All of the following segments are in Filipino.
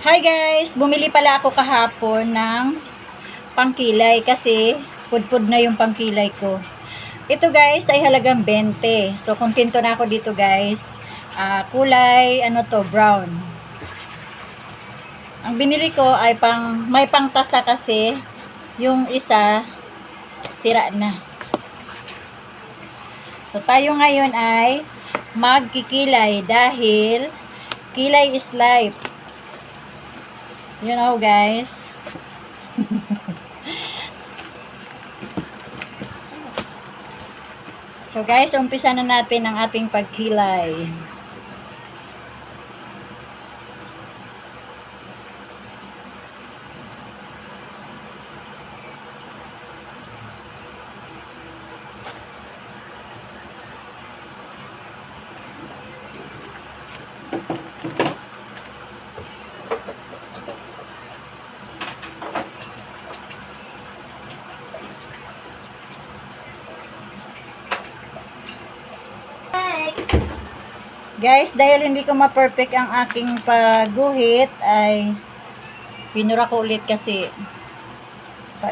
Hi guys! Bumili pala ako kahapon ng pangkilay kasi pudpud na yung pangkilay ko. Ito guys ay halagang 20. So kontento na ako dito guys. Kulay ano to, brown. Ang binili ko ay may pangtasa kasi yung isa sira na. So tayo ngayon ay magkikilay dahil kilay is life. You know guys. So guys, umpisa na natin ang ating pagkilay. Guys, dahil hindi ko ma-perfect ang aking pagguhit, ay pinura ko ulit kasi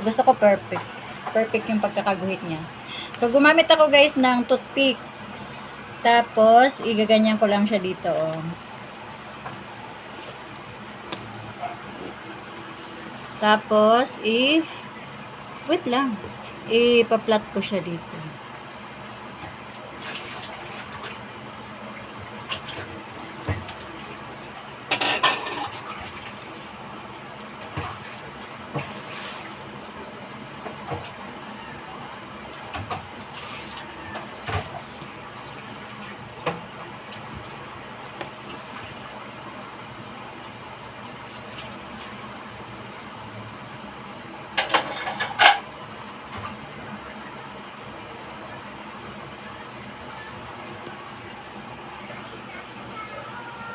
gusto ko perfect. Perfect yung pagkakaguhit niya. So, gumamit ako guys ng toothpick. Tapos, igaganyan ko lang siya dito. Oh. Tapos, wait lang. Ipa-flat ko siya dito.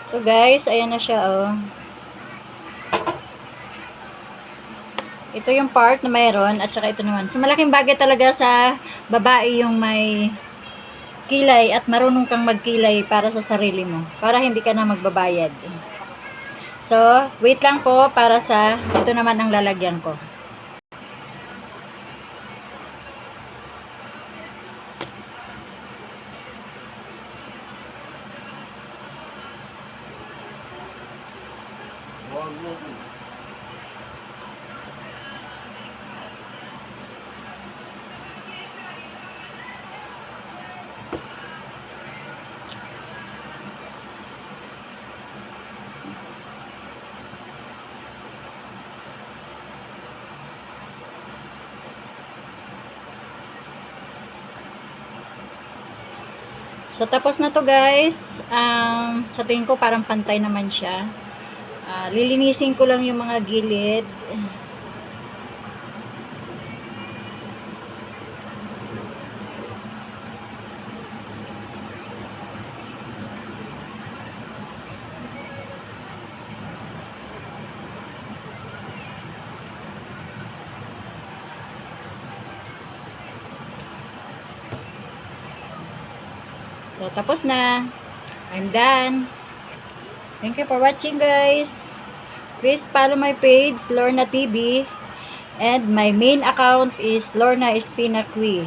So guys, ayan na siya oh. Ito yung part na mayroon at saka ito naman. So malaking bagay talaga sa babae yung may kilay at marunong kang magkilay para sa sarili mo. Para hindi ka na magbabayad. So, wait lang po para sa ito naman ang lalagyan ko. So, tapos na to guys. Sa tingin ko parang pantay naman siya. Lilinisin ko lang yung mga gilid. So, tapos na. I'm done. Thank you for watching, guys. Please follow my page, Lorna TV. And my main account is Lorna Espinaqui.